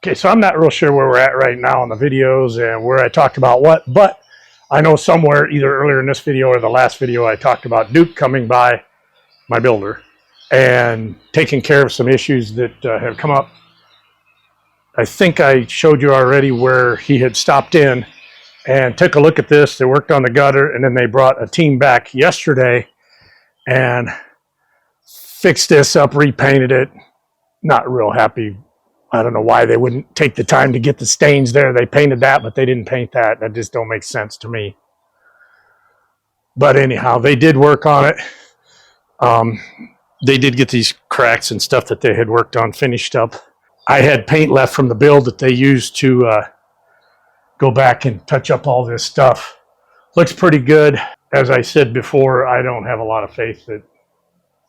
Okay, so I'm not real sure where we're at right now in the videos and where I talked about what, but I know somewhere either earlier in this video or the last video I talked about Duke coming by, my builder, and taking care of some issues that have come up. I think I showed you already where he had stopped in and took a look at this. They worked on the gutter, and then they brought a team back yesterday and fixed this up, repainted it. Not real happy. I don't know why they wouldn't take the time to get the stains there. They painted that, but they didn't paint that. That just don't make sense to me. But anyhow, they did work on it. They did get these cracks and stuff that they had worked on finished up. I had paint left from the build that they used to go back and touch up all this stuff. Looks pretty good. As I said before, I don't have a lot of faith that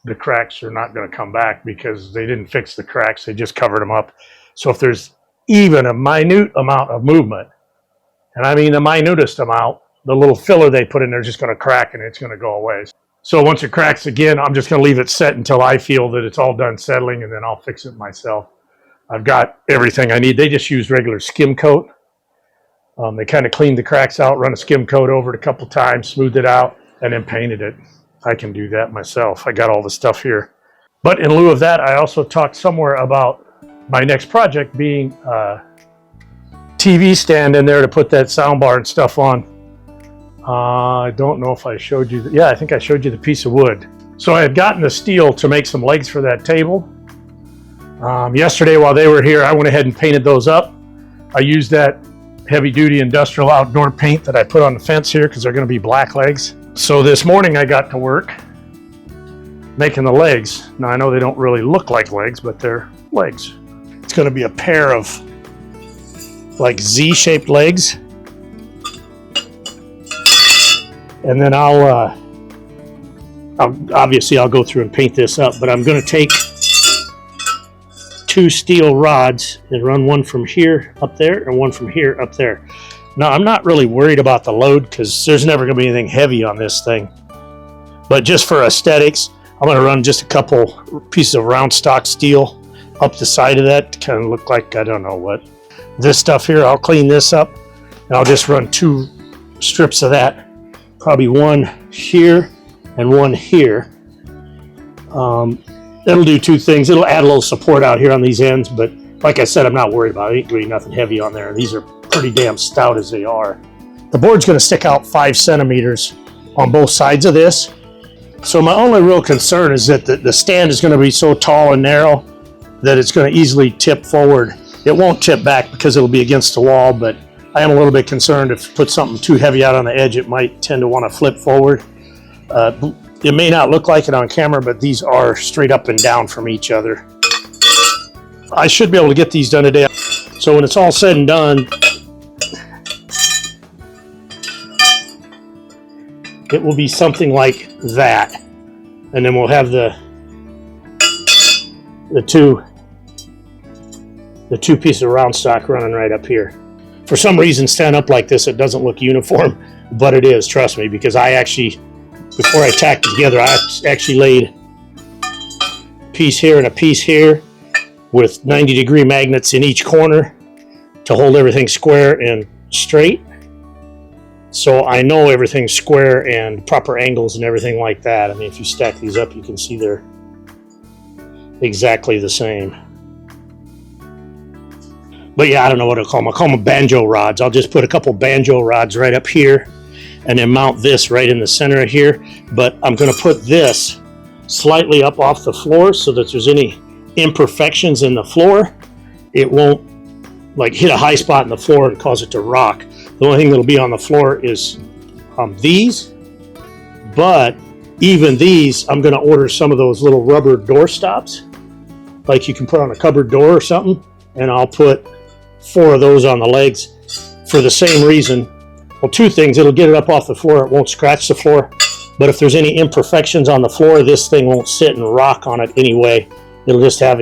the cracks are not going to come back because they didn't fix the cracks. They just covered them up. So if there's even a minute amount of movement, and I mean the minutest amount, the little filler they put in there is just going to crack and it's going to go away. So once it cracks again, I'm just going to leave it set until I feel that it's all done settling, and then I'll fix it myself. I've got everything I need. They just used regular skim coat. They kind of cleaned the cracks out, run a skim coat over it a couple times, smoothed it out, and then painted it. I can do that myself. I got all the stuff here. But in lieu of that, I also talked somewhere about my next project being a TV stand in there to put that sound bar and stuff on. I don't know if I showed you. Yeah, I think I showed you the piece of wood. So I had gotten the steel to make some legs for that table. Yesterday while they were here, I went ahead and painted those up. I used that heavy-duty industrial outdoor paint that I put on the fence here because they're going to be black legs. So this morning I got to work making the legs. Now I know they don't really look like legs, but they're legs. It's going to be a pair of like Z-shaped legs. And then I'll obviously I'll go through and paint this up, but I'm going to take 2 steel rods and run one from here up there and one from here up there. Now, I'm not really worried about the load because there's never going to be anything heavy on this thing. But just for aesthetics, I'm going to run just a couple pieces of round stock steel up the side of that to kind of look like, I don't know what. This stuff here, I'll clean this up and I'll just run 2 strips of that. Probably one here and one here. It'll do 2 things. It'll add a little support out here on these ends, but like I said, I'm not worried about it. Ain't doing nothing heavy on there. These are pretty damn stout as they are. The board's going to stick out 5 centimeters on both sides of this. So my only real concern is that the stand is going to be so tall and narrow that it's going to easily tip forward. It won't tip back because it'll be against the wall, but I am a little bit concerned if you put something too heavy out on the edge, it might tend to want to flip forward. It may not look like it on camera, but these are straight up and down from each other. I should be able to get these done today. So when it's all said and done, it will be something like that. And then we'll have the two pieces of round stock running right up here. For some reason, stand up like this, it doesn't look uniform, but it is, trust me, because I actually, before I tacked it together, I actually laid a piece here and a piece here with 90-degree magnets in each corner to hold everything square and straight. So I know everything's square and proper angles and everything like that. I mean, if you stack these up, you can see they're exactly the same. But yeah, I don't know what I'll call them. I'll call them banjo rods. I'll just put a couple banjo rods right up here and then mount this right in the center of here. But I'm going to put this slightly up off the floor so that there's any imperfections in the floor, it won't like hit a high spot in the floor and cause it to rock. The only thing that'll be on the floor is these, but even these, I'm going to order some of those little rubber door stops like you can put on a cupboard door or something, and I'll put 4 of those on the legs for the same reason. Well, 2 things: it'll get it up off the floor, it won't scratch the floor, but if there's any imperfections on the floor, this thing won't sit and rock on it anyway. It'll just have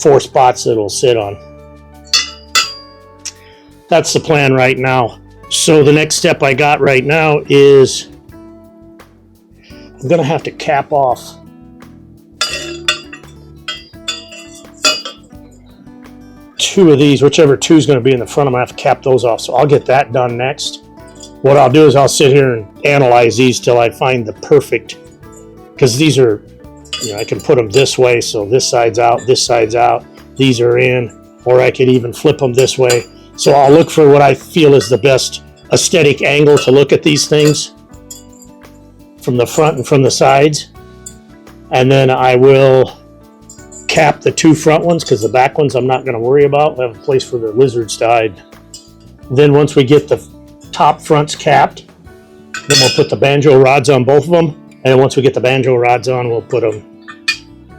4 spots that it'll sit on. That's the plan right now. So the next step I got right now is I'm going to have to cap off 2 of these, whichever 2 is going to be in the front, I'm going to have to cap those off. So I'll get that done next. What I'll do is I'll sit here and analyze these till I find the perfect, because these are, you know, I can put them this way, so this side's out, these are in, or I could even flip them this way. So I'll look for what I feel is the best aesthetic angle to look at these things from the front and from the sides. And then I will cap the 2 front ones, because the back ones I'm not going to worry about. We'll have a place for the lizards to hide. Then once we get the top fronts capped, then we'll put the banjo rods on both of them. And then once we get the banjo rods on, we'll put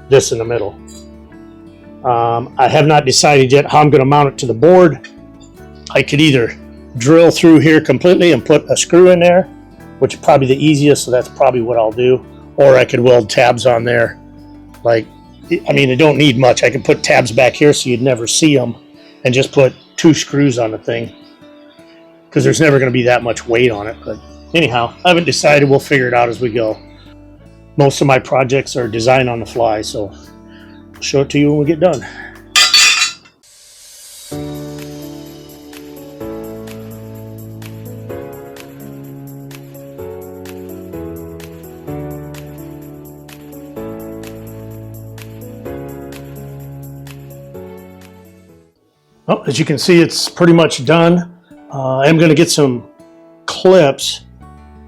this in the middle. I have not decided yet how I'm going to mount it to the board. I could either drill through here completely and put a screw in there, which is probably the easiest, so that's probably what I'll do. Or I could weld tabs on there. Like, I mean, they don't need much. I could put tabs back here so you'd never see them, and just put 2 screws on the thing, because there's never going to be that much weight on it. But anyhow, I haven't decided. We'll figure it out as we go. Most of my projects are designed on the fly, so I'll show it to you when we get done. Well, as you can see, it's pretty much done. I'm going to get some clips.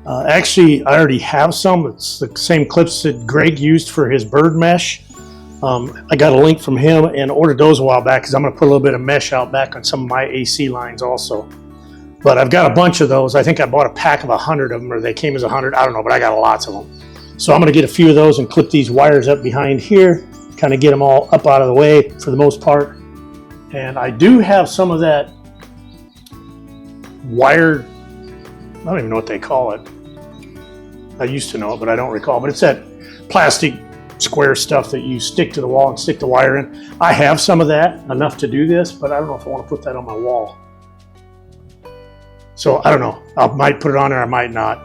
Actually, I already have some. It's the same clips that Greg used for his bird mesh. I got a link from him and ordered those a while back, because I'm going to put a little bit of mesh out back on some of my AC lines also. But I've got a bunch of those. I think I bought a pack of 100 of them, or they came as 100. I don't know, but I got lots of them. So I'm going to get a few of those and clip these wires up behind here, kind of get them all up out of the way for the most part. And I do have some of that wire, I don't even know what they call it. I used to know it, but I don't recall. But it's that plastic square stuff that you stick to the wall and stick the wire in. I have some of that, enough to do this, but I don't know if I want to put that on my wall. So I don't know. I might put it on there, I might not.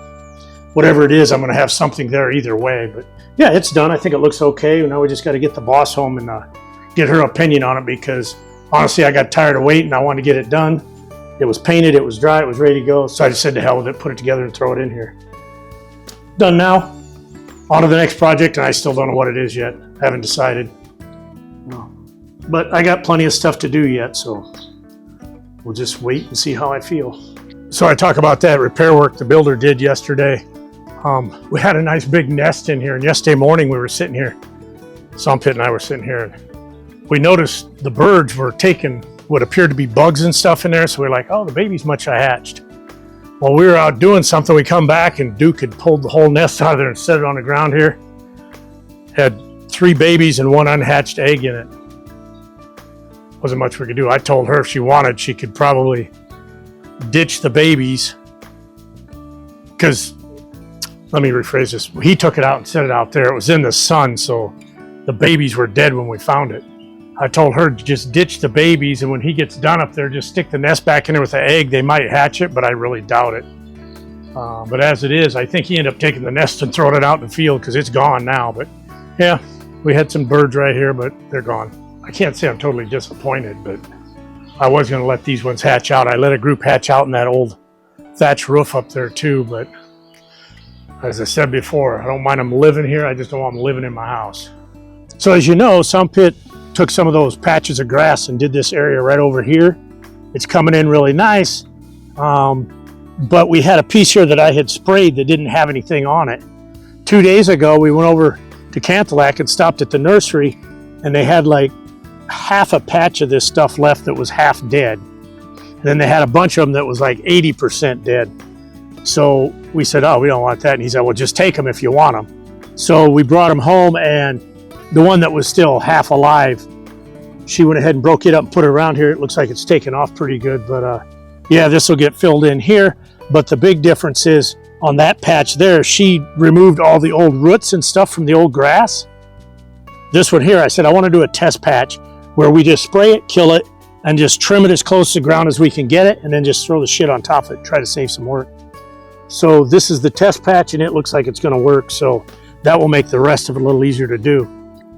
Whatever it is, I'm going to have something there either way. But yeah, it's done. I think it looks okay. Now we just got to get the boss home and get her opinion on it, because honestly, I got tired of waiting. I wanted to get it done. It was painted, it was dry, it was ready to go. So I just said to hell with it, put it together and throw it in here. Done now. On to the next project, and I still don't know what it is yet. Haven't decided. No. But I got plenty of stuff to do yet, so we'll just wait and see how I feel. So I talk about that repair work the builder did yesterday. We had a nice big nest in here, and yesterday morning we were sitting here. Sompit and I were sitting here, and we noticed the birds were taking what appeared to be bugs and stuff in there, so we're like, oh, the babies must have hatched. Well, we were out doing something, we come back and Duke had pulled the whole nest out of there and set it on the ground here. Had 3 babies and 1 unhatched egg in it. Wasn't much we could do. I told her if she wanted, she could probably ditch the babies, because, let me rephrase this, he took it out and set it out there. It was in the sun, so the babies were dead when we found it. I told her to just ditch the babies, and when he gets done up there, just stick the nest back in there with the egg. They might hatch it, but I really doubt it. But as it is, I think he ended up taking the nest and throwing it out in the field, because it's gone now. But yeah, we had some birds right here, but they're gone. I can't say I'm totally disappointed, but I was going to let these ones hatch out. I let a group hatch out in that old thatch roof up there too, but as I said before, I don't mind them living here. I just don't want them living in my house. So as you know, Sompit took some of those patches of grass and did this area right over here. It's coming in really nice, but we had a piece here that I had sprayed that didn't have anything on it. 2 days ago, we went over to Cantilac and stopped at the nursery, and they had like half a patch of this stuff left that was half dead. And then they had a bunch of them that was like 80% dead. So we said, oh, we don't want that. And he said, well, just take them if you want them. So we brought them home, and the one that was still half alive, she went ahead and broke it up and put it around here. It looks like it's taken off pretty good, but yeah, this will get filled in here. But the big difference is on that patch there, she removed all the old roots and stuff from the old grass. This one here, I said, I want to do a test patch where we just spray it, kill it, and just trim it as close to the ground as we can get it, and then just throw the shit on top of it, try to save some work. So this is the test patch, and it looks like it's going to work. So that will make the rest of it a little easier to do.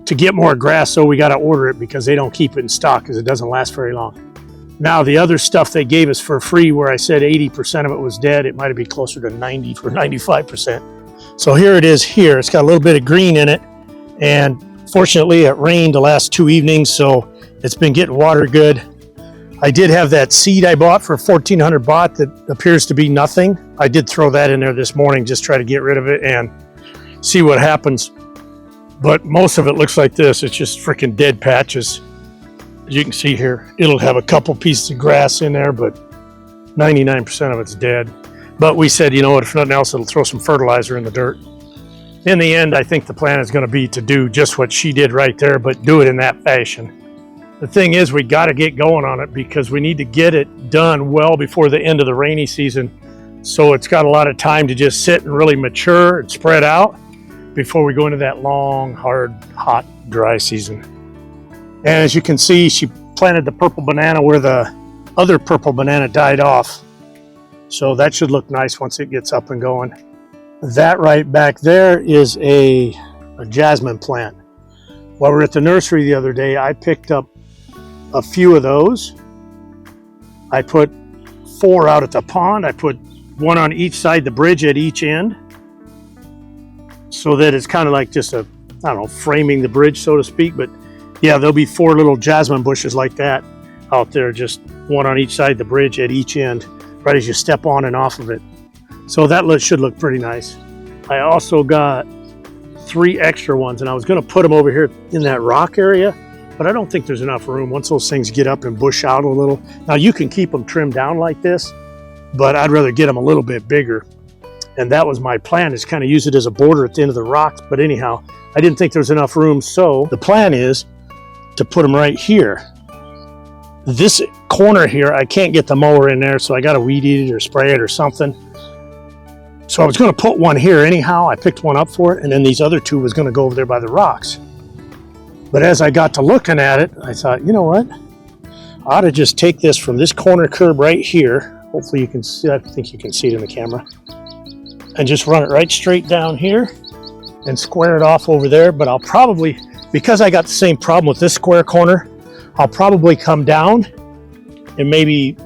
To get more grass, so we got to order it because they don't keep it in stock because it doesn't last very long. Now, the other stuff they gave us for free, where I said 80% of it was dead, it might be closer to 90 or 95%. So here it is here. It's got a little bit of green in it. And fortunately, it rained the last 2 evenings, so it's been getting water good. I did have that seed I bought for 1,400 baht that appears to be nothing. I did throw that in there this morning, just try to get rid of it and see what happens. But most of it looks like this. It's just freaking dead patches. As you can see here, it'll have a couple pieces of grass in there, but 99% of it's dead. But we said, you know what, if nothing else, it'll throw some fertilizer in the dirt. In the end, I think the plan is going to be to do just what she did right there, but do it in that fashion. The thing is, we got to get going on it because we need to get it done well before the end of the rainy season. So it's got a lot of time to just sit and really mature and spread out before we go into that long, hard, hot, dry season. And as you can see, she planted the purple banana where the other purple banana died off. So that should look nice once it gets up and going. That right back there is a jasmine plant. While we were at the nursery the other day, I picked up a few of those. I put 4 out at the pond. I put 1 on each side, the bridge at each end, so that it's kind of like just a, I don't know, framing the bridge, so to speak. But yeah, there'll be 4 little jasmine bushes like that out there, just 1 on each side, the bridge at each end, right as you step on and off of it. So that should look pretty nice. I also got 3 extra ones, and I was going to put them over here in that rock area, but I don't think there's enough room once those things get up and bush out a little. Now, you can keep them trimmed down like this, but I'd rather get them a little bit bigger. And that was my plan, is kind of use it as a border at the end of the rocks. But anyhow, I didn't think there was enough room, so the plan is to put them right here. This corner here, I can't get the mower in there, so I got to weed eat it or spray it or something. So I was going to put 1 here anyhow. I picked 1 up for it, and then these other 2 was going to go over there by the rocks. But as I got to looking at it, I thought, you know what? I ought to just take this from this corner curb right here. Hopefully you can see, I think you can see it in the camera. And just run it right straight down here and square it off over there. But I'll probably, because I got the same problem with this square corner, I'll probably come down and maybe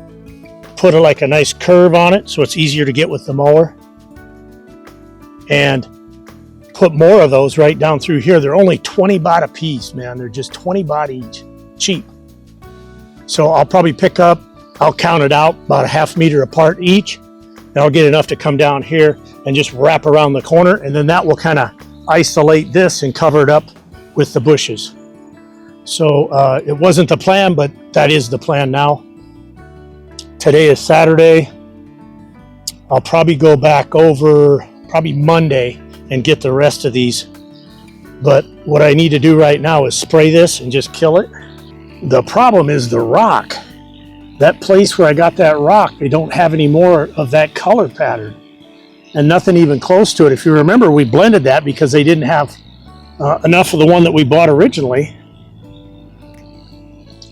put like a nice curve on it so it's easier to get with the mower. And put more of those right down through here. They're only 20 baht a piece, man. They're just 20 baht each. Cheap. So I'll probably pick up, I'll count it out about a ½ meter apart each. And I'll get enough to come down here and just wrap around the corner. And then that will kind of isolate this and cover it up with the bushes. So it wasn't the plan, but that is the plan now. Today is Saturday. I'll probably go back over probably Monday and get the rest of these. But what I need to do right now is spray this and just kill it. The problem is the rock. That place where I got that rock, they don't have any more of that color pattern. And nothing even close to it. If you remember, we blended that because they didn't have enough of the one that we bought originally.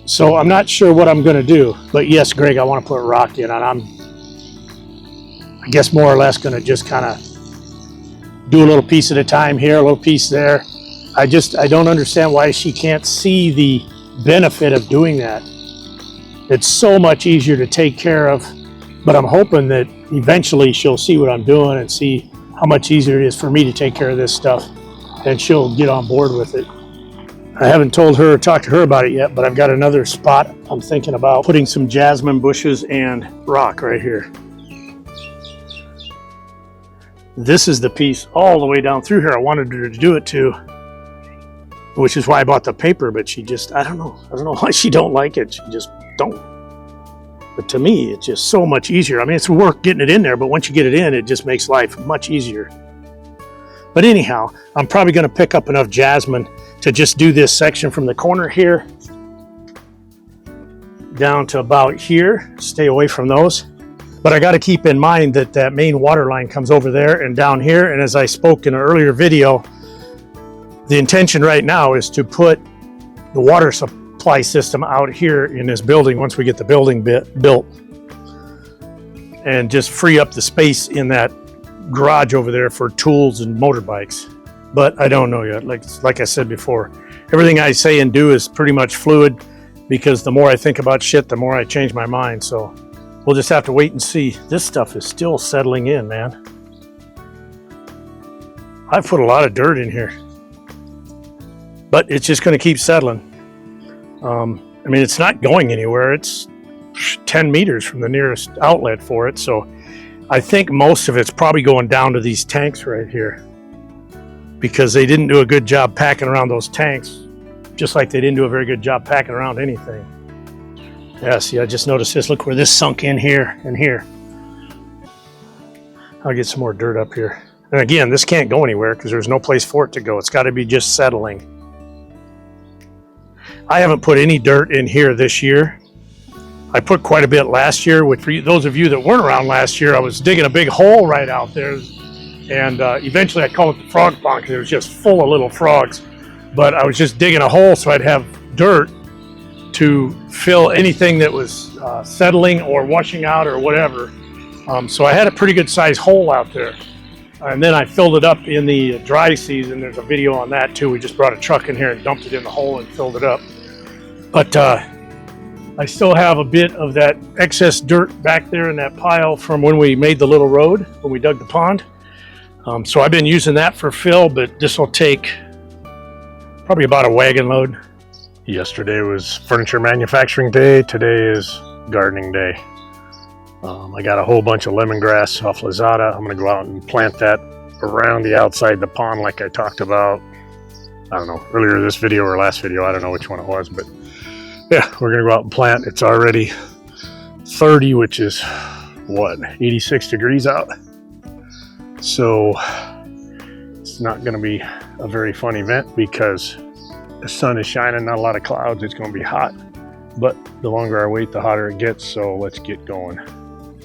So I'm not sure what I'm going to do. But yes, Greg, I want to put rock in. And I'm, I guess, more or less going to just kind of do a little piece at a time here, a little piece there. I don't understand why she can't see the benefit of doing that. It's so much easier to take care of, but I'm hoping that eventually she'll see what I'm doing and see how much easier it is for me to take care of this stuff, and she'll get on board with it. I haven't told her or talked to her about it yet, but I've got another spot I'm thinking about putting some jasmine bushes and rock right here. This is the piece all the way down through here I wanted her to do it to, which is why I bought the paper, but she just, I don't know why she don't like it. She just don't. But to me, it's just so much easier. I mean, it's work getting it in there, but once you get it in, it just makes life much easier. But anyhow, I'm probably going to pick up enough jasmine to just do this section from the corner here down to about here. Stay away from those. But I got to keep in mind that that main water line comes over there and down here. And as I spoke in an earlier video, the intention right now is to put the water supply system out here in this building once we get the building built, and just free up the space in that garage over there for tools and motorbikes. But I don't know yet. Like I said before, everything I say and do is pretty much fluid, because the more I think about shit, the more I change my mind. So we'll just have to wait and see. This stuff is still settling in, man. I've put a lot of dirt in here, but it's just going to keep settling. I mean, it's not going anywhere. It's 10 meters from the nearest outlet for it. So I think most of it's probably going down to these tanks right here, because they didn't do a good job packing around those tanks, just like they didn't do a very good job packing around anything. Yeah, see, I just noticed this. Look where this sunk in here and here. I'll get some more dirt up here. And again, this can't go anywhere because there's no place for it to go. It's got to be just settling. I haven't put any dirt in here this year. I put quite a bit last year. Which, for those of you that weren't around last year, I was digging a big hole right out there. And eventually I called it the frog pond because it was just full of little frogs. But I was just digging a hole so I'd have dirt to fill anything that was settling or washing out or whatever. So I had a pretty good sized hole out there. And then I filled it up in the dry season. There's a video on that too. We just brought a truck in here and dumped it in the hole and filled it up. But I still have a bit of that excess dirt back there in that pile from when we made the little road, when we dug the pond. So I've been using that for fill, but this will take probably about a wagon load. Yesterday was furniture manufacturing day. Today is gardening day. I got a whole bunch of lemongrass off Lazada. I'm going to go out and plant that around the outside of the pond like I talked about, I don't know, earlier this video or last video. I don't know which one it was, but yeah, we're going to go out and plant. It's already 30, which is what, 86 degrees out. So it's not going to be a very fun event because the sun is shining, not a lot of clouds. It's going to be hot, but the longer I wait, the hotter it gets. So let's get going.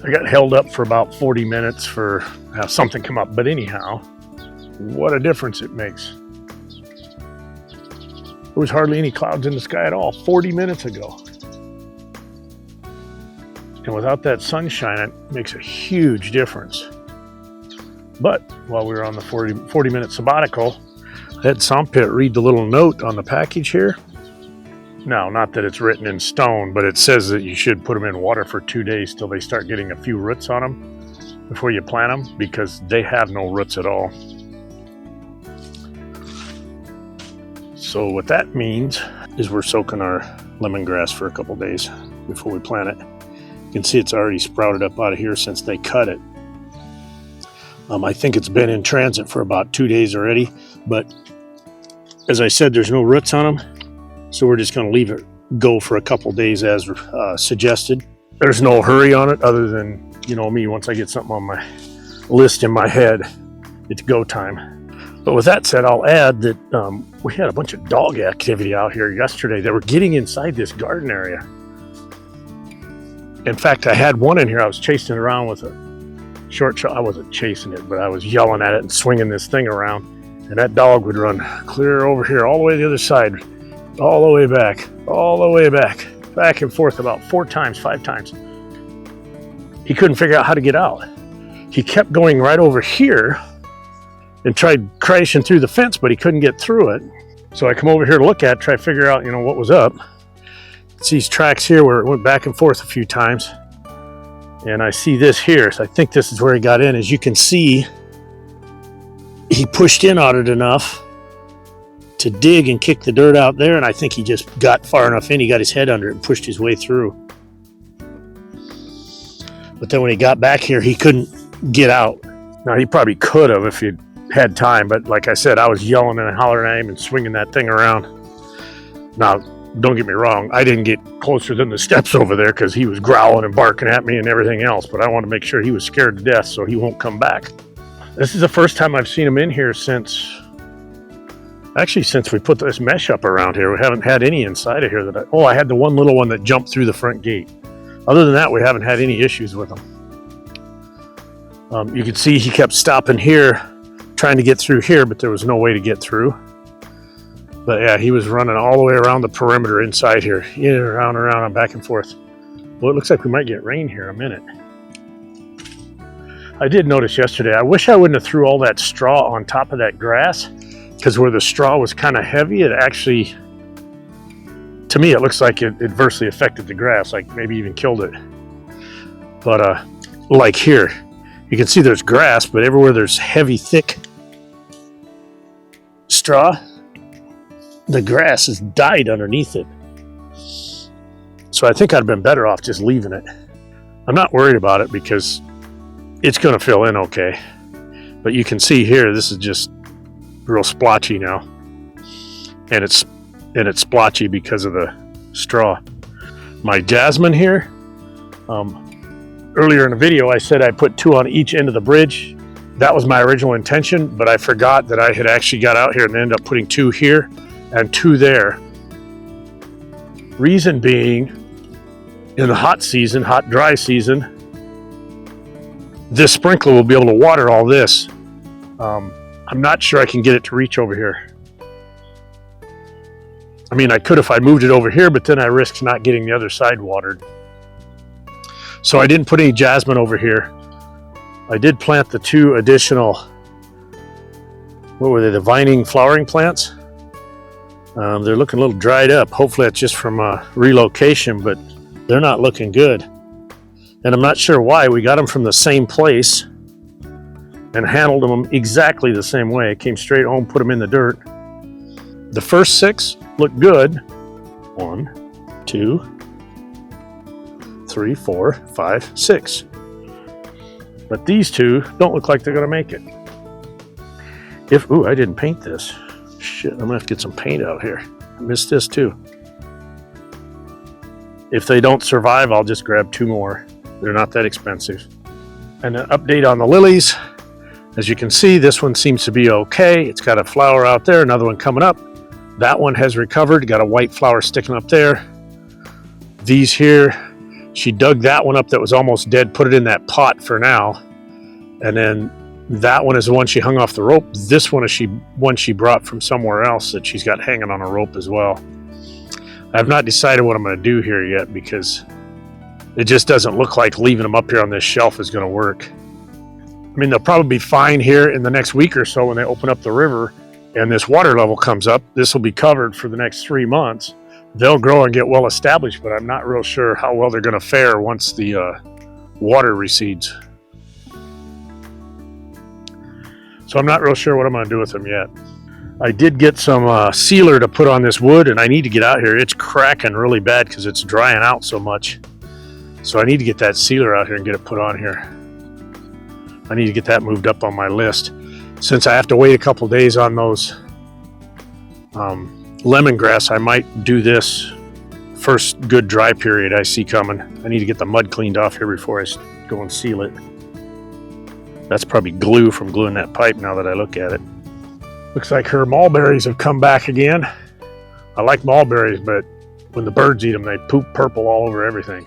I got held up for about 40 minutes for have something come up, but anyhow, what a difference it makes. There was hardly any clouds in the sky at all 40 minutes ago. And without that sunshine, it makes a huge difference. But while we were on the 40-minute sabbatical, I had Sompit read the little note on the package here. Now, not that it's written in stone, but it says that you should put them in water for 2 days till they start getting a few roots on them before you plant them, because they have no roots at all. So what that means is we're soaking our lemongrass for a couple days before we plant it. You can see it's already sprouted up out of here since they cut it. I think it's been in transit for about 2 days already, but as I said, there's no roots on them. So we're just going to leave it go for a couple days as suggested. There's no hurry on it other than, you know me, once I get something on my list in my head, it's go time. But with that said, I'll add that we had a bunch of dog activity out here yesterday that were getting inside this garden area. In fact, I had one in here. I was chasing it around with a short shot. I wasn't chasing it, but I was yelling at it and swinging this thing around. And that dog would run clear over here, all the way to the other side, all the way back, all the way back, back and forth about 4 times, 5 times. He couldn't figure out how to get out. He kept going right over here and tried crashing through the fence, but he couldn't get through it. So I come over here to look at it, try to figure out, what was up. See these tracks here where it went back and forth a few times. And I see this here, so I think this is where he got in. As you can see, he pushed in on it enough to dig and kick the dirt out there, and I think he just got far enough in, he got his head under it and pushed his way through. But then when he got back here, he couldn't get out. Now, he probably could have if he'd had time, but like I said, I was yelling and hollering at him and swinging that thing around. Now, don't get me wrong, I didn't get closer than the steps over there because he was growling and barking at me and everything else, but I want to make sure he was scared to death so he won't come back. This is the first time I've seen him in here since we put this mesh up around here. We haven't had any inside of here I had the one little one that jumped through the front gate. Other than that, we haven't had any issues with him. You can see he kept stopping here, trying to get through here, but there was no way to get through. But yeah, he was running all the way around the perimeter inside here, in and around, and back and forth. Well, it looks like we might get rain here in a minute. I did notice yesterday, I wish I wouldn't have threw all that straw on top of that grass, because where the straw was kind of heavy, it actually, to me, it looks like it adversely affected the grass, like maybe even killed it. But like here, you can see there's grass, but everywhere there's heavy, thick straw, the grass has died underneath it. So I think I'd have been better off just leaving it. I'm not worried about it because it's going to fill in okay. But you can see here, this is just real splotchy now. And it's splotchy because of the straw. My jasmine here, earlier in the video I said I put 2 on each end of the bridge. That was my original intention, but I forgot that I had actually got out here and ended up putting 2 here and 2 there. Reason being, in the hot season, hot dry season, this sprinkler will be able to water all this. I'm not sure I can get it to reach over here. I mean, I could if I moved it over here, but then I risked not getting the other side watered. So I didn't put any jasmine over here. I did plant the 2 additional, what were they, the vining flowering plants? They're looking a little dried up. Hopefully that's just from relocation, but they're not looking good. And I'm not sure why. We got them from the same place and handled them exactly the same way. Came straight home, put them in the dirt. The first 6 look good. 1, 2, 3, 4, 5, 6. But these 2 don't look like they're going to make it. Ooh, I didn't paint this. Shit, I'm going to have to get some paint out here. I missed this too. If they don't survive, I'll just grab 2 more. They're not that expensive. And an update on the lilies. As you can see, this one seems to be okay. It's got a flower out there, another one coming up. That one has recovered, got a white flower sticking up there. These here, she dug that one up that was almost dead, put it in that pot for now. And then that one is the one she hung off the rope. This one is one she brought from somewhere else that she's got hanging on a rope as well. I have not decided what I'm going to do here yet because it just doesn't look like leaving them up here on this shelf is going to work. I mean, they'll probably be fine here in the next week or so when they open up the river and this water level comes up. This will be covered for the next 3 months. They'll grow and get well established, but I'm not real sure how well they're going to fare once the water recedes. So I'm not real sure what I'm going to do with them yet. I did get some sealer to put on this wood, and I need to get out here. It's cracking really bad because it's drying out so much. So I need to get that sealer out here and get it put on here. I need to get that moved up on my list. Since I have to wait a couple days on those lemongrass, I might do this first good dry period I see coming. I need to get the mud cleaned off here before I go and seal it. That's probably glue from gluing that pipe now that I look at it. Looks like her mulberries have come back again. I like mulberries, but when the birds eat them, they poop purple all over everything.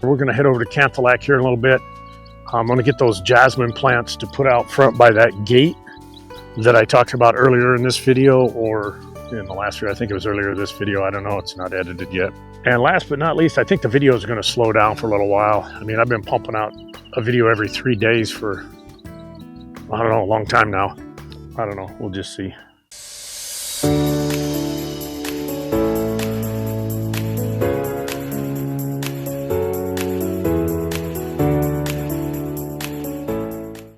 We're gonna head over to Canthalac here in a little bit. I'm gonna get those jasmine plants to put out front by that gate that I talked about earlier in this video, or in the last video. I think it was earlier this video. I don't know, it's not edited yet. And last but not least, I think the video is gonna slow down for a little while. I mean, I've been pumping out a video every 3 days for, I don't know, a long time now. I don't know, we'll just see.